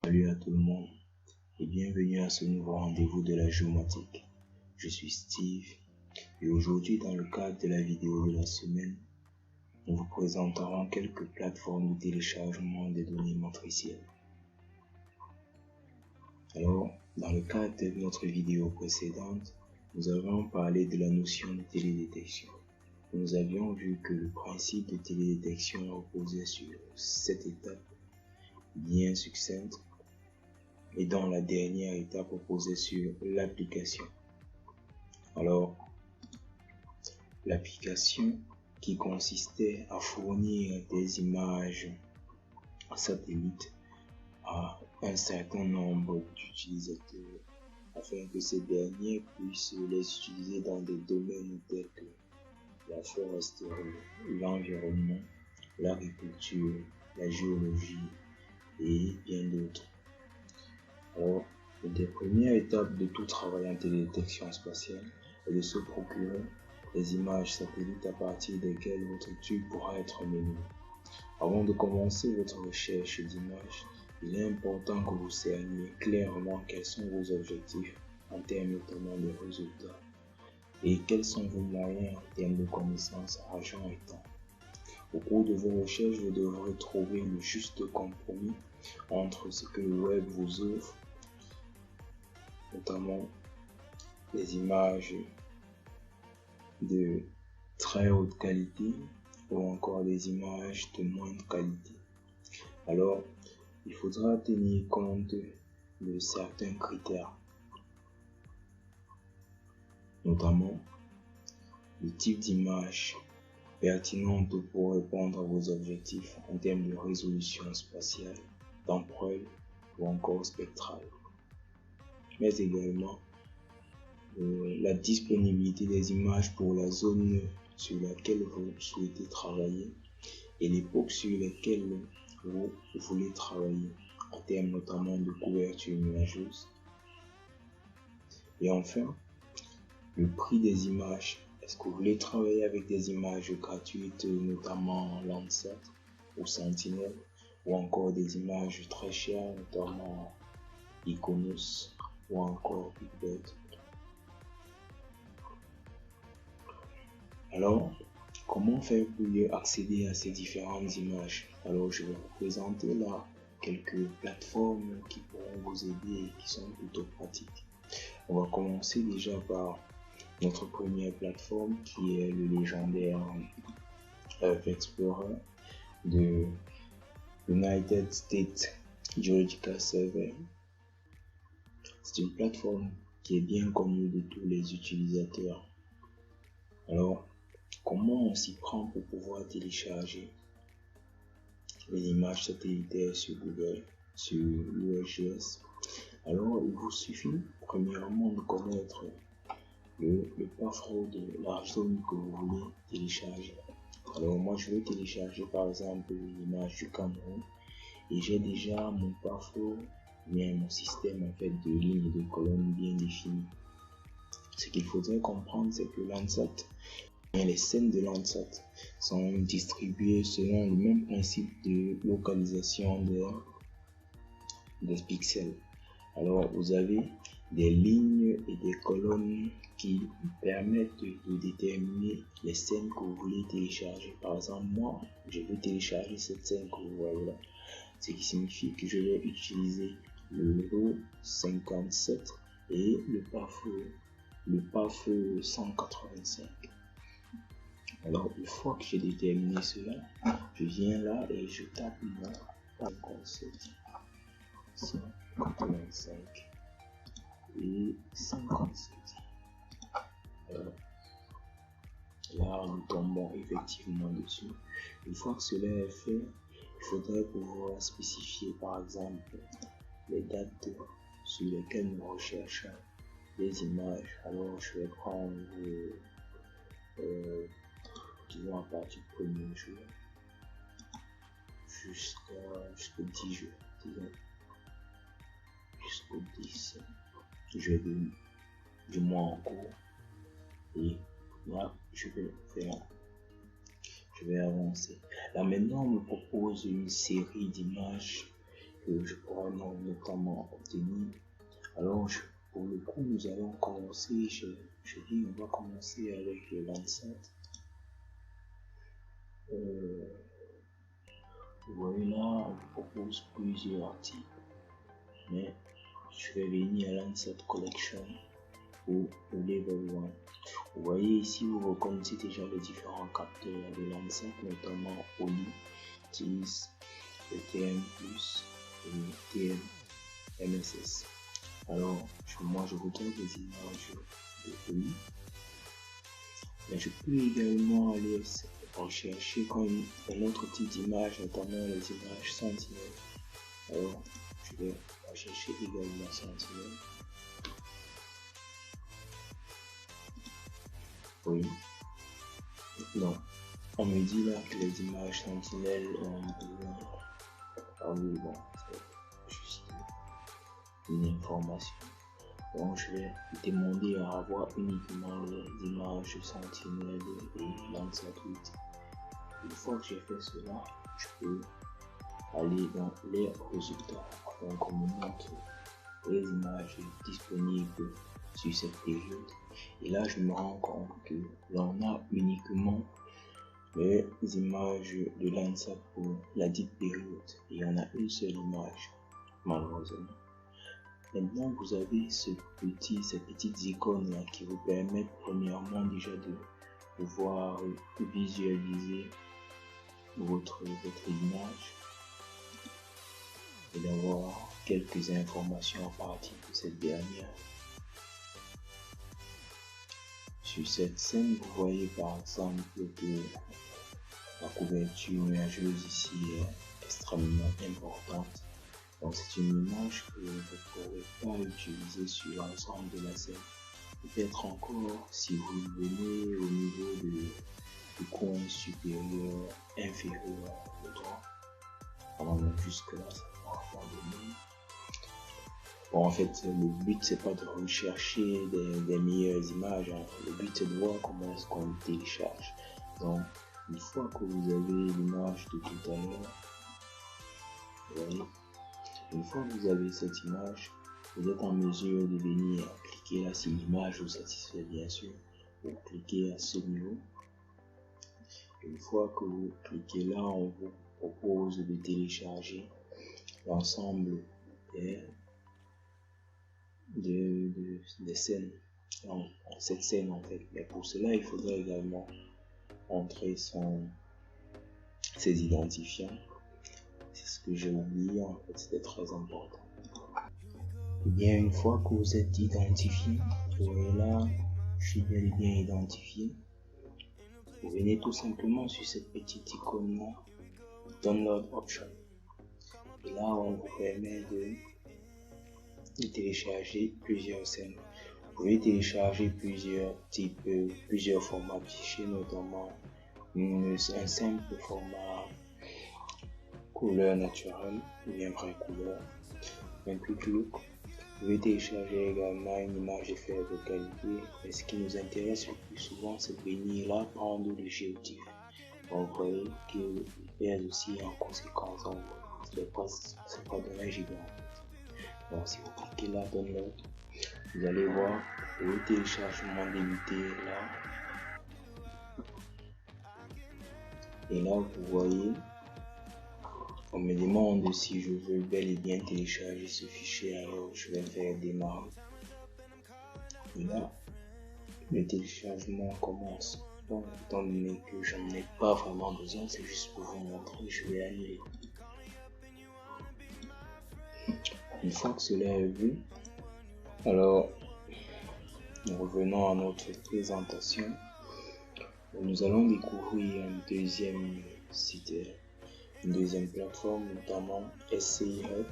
Salut à tout le monde et bienvenue à ce nouveau rendez-vous de la géomatique. Je suis Steve et aujourd'hui dans le cadre de la vidéo de la semaine, nous vous présenterons quelques plateformes de téléchargement des données matricielles. Alors, dans le cadre de notre vidéo précédente, nous avons parlé de la notion de télédétection. Nous avions vu que le principe de télédétection reposait sur 7 étapes bien succinctes et dont la dernière étape reposait sur l'application. Alors, l'application qui consistait à fournir des images satellites à un certain nombre d'utilisateurs afin que ces derniers puissent les utiliser dans des domaines tels que la foresterie, l'environnement, l'agriculture, la géologie et bien d'autres. Alors, une des premières étapes de tout travail en télédétection spatiale est de se procurer des images satellites à partir desquelles votre étude pourra être menée. Avant de commencer votre recherche d'images, il est important que vous cerniez clairement quels sont vos objectifs en termes notamment de résultats et quels sont vos moyens en termes de connaissances, argent et temps. Au cours de vos recherches, vous devrez trouver le juste compromis entre ce que le web vous offre, notamment des images de très haute qualité ou encore des images de moindre qualité. Alors, il faudra tenir compte de certains critères, notamment le type d'image pertinente pour répondre à vos objectifs en termes de résolution spatiale, d'empreinte ou encore spectrale, mais également la disponibilité des images pour la zone sur laquelle vous souhaitez travailler et l'époque sur laquelle vous voulez travailler en termes notamment de couverture nuageuse. Et enfin, le prix des images. Est-ce que vous voulez travailler avec des images gratuites, notamment Landsat ou Sentinel, ou encore des images très chères, notamment Iconos ou encore BigBet? Alors, comment faire pour accéder à ces différentes images? Alors, je vais vous présenter là quelques plateformes qui pourront vous aider et qui sont plutôt pratiques. On va commencer déjà par notre première plateforme qui est le légendaire Earth Explorer de United States Geological Survey. C'est une plateforme qui est bien connue de tous les utilisateurs. Alors, comment on s'y prend pour pouvoir télécharger les images satellitaires sur Google, sur l'USGS? Alors, il vous suffit premièrement de connaître le password de la zone que vous voulez télécharger. Alors, moi, je vais télécharger par exemple l'image du Cameroun et j'ai déjà mon password, bien mon système en fait de lignes et de colonnes bien défini. Ce qu'il faudrait comprendre, c'est que Landsat, les scènes de Landsat sont distribuées selon le même principe de localisation des pixels. Alors, vous avez des lignes et des colonnes qui permettent de déterminer les scènes que vous voulez télécharger. Par exemple, moi, je veux télécharger cette scène que vous voyez là, ce qui signifie que je vais utiliser le lot 57 et le PAF 185. Alors, une fois que j'ai déterminé cela, je viens là et je tape mon PAF 185 et 57. Alors, là, nous tombons effectivement dessus. Une fois que cela est fait, il faudrait pouvoir spécifier par exemple les dates sur lesquelles nous recherchons les images. Alors, je vais prendre disons à partir du 1er juin jusqu'au 10 juin, disons jusqu'au 10 juillet du mois en cours. Et là, je vais avancer. Là maintenant, on me propose une série d'images que je pourrais notamment obtenir. Alors, pour le coup, nous allons commencer, je dis, on va commencer avec le Landsat. Vous voyez là, on propose plusieurs types, mais je vais venir à Landsat Collection ou le Level 1. Vous voyez ici, vous reconnaissez déjà les différents capteurs de Landsat, notamment OLI, TIS, le TM+, et le TM-MSS. Alors, moi je voudrais des images de OLI, mais je peux également aller rechercher un autre type d'image, notamment les images Sentinel. Alors, je vais rechercher également Sentinel. Oui. Non. On me dit là que les images Sentinel ont besoin. Ah oui, bon, c'est juste une information. Donc, je vais demander à avoir uniquement les images Sentinel et Landsat 8. Une fois que j'ai fait cela, je peux aller dans les résultats. Donc, on me montre les images disponibles sur cette période. Et là, je me rends compte que l'on a uniquement les images de Landsat pour la dite période. Et il y en a une seule image, malheureusement. Maintenant, vous avez ces petites icônes là qui vous permettent premièrement déjà de pouvoir visualiser votre image et d'avoir quelques informations à partir de cette dernière. Sur cette scène, vous voyez par exemple que la couverture nuageuse ici est extrêmement importante. Donc c'est une image que vous ne pourrez pas utiliser sur l'ensemble de la scène. Peut-être encore si vous venez au niveau du coin supérieur, inférieur de droit. Alors même jusque là, ça ne va pas donner. Bon, en fait, le but c'est pas de rechercher des meilleures images. Hein. Le but c'est de voir comment est-ce qu'on télécharge. Donc, une fois que vous avez l'image de tout à l'heure, vous voyez, une fois que vous avez cette image, vous êtes en mesure de venir cliquer là si l'image vous satisfait bien sûr. Vous cliquez à ce niveau. Une fois que vous cliquez là, on vous propose de télécharger l'ensemble des scènes. Donc, cette scène en fait. Mais pour cela, il faudrait également entrer ses identifiants. C'est ce que j'ai oublié en fait, c'était très important. Et bien une fois que vous êtes identifié, vous voyez là, je suis bel et bien identifié. Vous venez tout simplement sur cette petite icône là, Download Option. Et là, on vous permet de télécharger plusieurs scènes. Vous pouvez télécharger plusieurs types, plusieurs formats de fichiers, notamment un simple format couleur naturelle ou bien vraie couleur, un quick look. Vous pouvez télécharger également une image de faible qualité, mais ce qui nous intéresse le plus souvent, c'est de venir là prendre le géotif. Donc, vous voyez qu'il pèse aussi en conséquence, donc c'est pas de 1 giga. Donc, si vous cliquez là, download, vous allez voir le téléchargement débuté là. Et là, vous voyez, on me demande si je veux bel et bien télécharger ce fichier, alors je vais faire démarrer. Et là, le téléchargement commence. Donc, étant donné que j'en ai pas vraiment besoin, c'est juste pour vous montrer, je vais annuler. Une fois que cela est vu, alors nous revenons à notre présentation. Nous allons découvrir un deuxième site, une deuxième plateforme, notamment SCI Hub.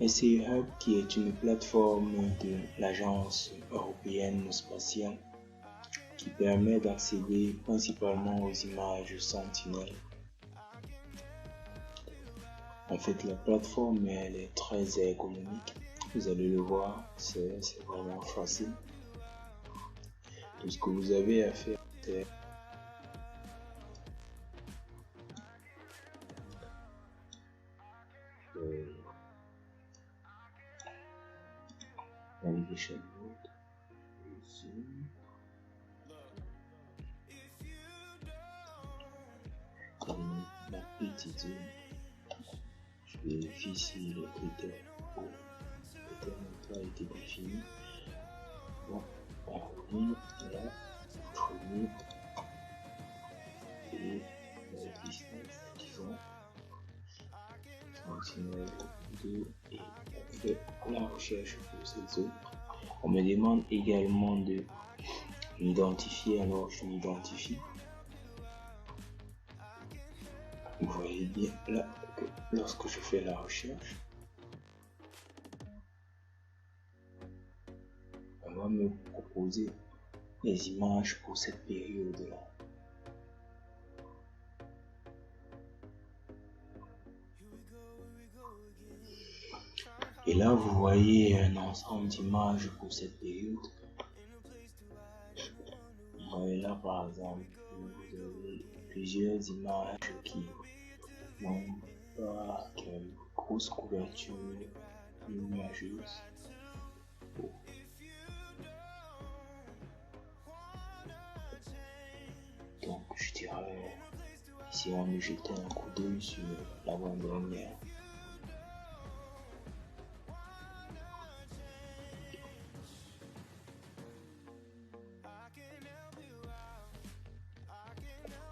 SCI Hub qui est une plateforme de l'Agence européenne spatiale qui permet d'accéder principalement aux images Sentinel. En fait, la plateforme elle est très ergonomique. Vous allez le voir, c'est vraiment facile. Tout ce que vous avez à faire, c'est navigation mode, zoom, comme la petite zone. Je vérifie si le critère neutralité est défini. Bon, on là, premier et la distance disons 2 et on fait la recherche pour cette zone. On me demande également de m'identifier, alors je m'identifie. Vous voyez bien là que lorsque je fais la recherche, on va me proposer les images pour cette période-là. Et là, vous voyez un ensemble d'images pour cette période. Vous voyez là, par exemple, vous avez plusieurs images qui n'ont pas une grosse couverture imageuse. Donc, je dirais, ici, on va jeter un coup d'œil sur l'avant-dernière.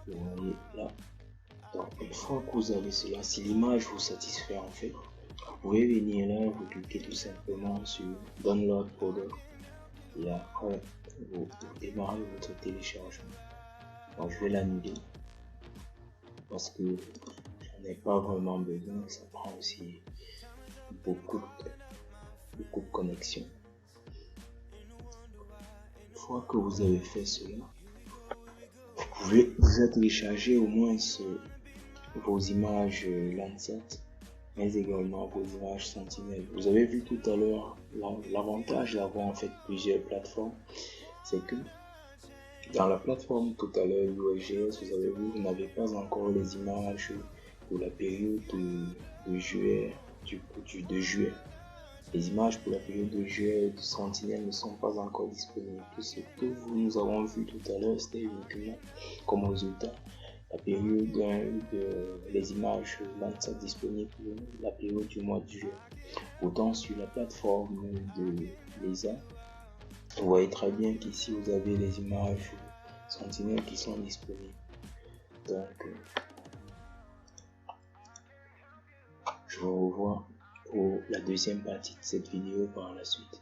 Vous voyez là. Donc, une fois que vous avez cela, si l'image vous satisfait en fait, vous pouvez venir là, vous cliquez tout simplement sur Download Folder et après vous démarrez votre téléchargement. Donc, je vais l'annuler parce que j'en ai pas vraiment besoin, ça prend aussi beaucoup de connexion. Une fois que vous avez fait cela, vous pouvez déjà télécharger au moins vos images Landsat, mais également vos images Sentinel. Vous avez vu tout à l'heure l'avantage d'avoir en fait plusieurs plateformes, c'est que dans la plateforme tout à l'heure USGS, vous avez vu, vous n'avez pas encore les images pour la période de juillet, de juillet. Les images pour la période de juillet de Sentinel ne sont pas encore disponibles. Tout ce que nous avons vu tout à l'heure, c'était uniquement comme résultat la période les images Landsat disponibles pour la période du mois de juillet. Autant sur la plateforme de l'ESA, vous voyez très bien qu'ici vous avez les images Sentinel qui sont disponibles. Donc, je vous revois pour la deuxième partie de cette vidéo par la suite.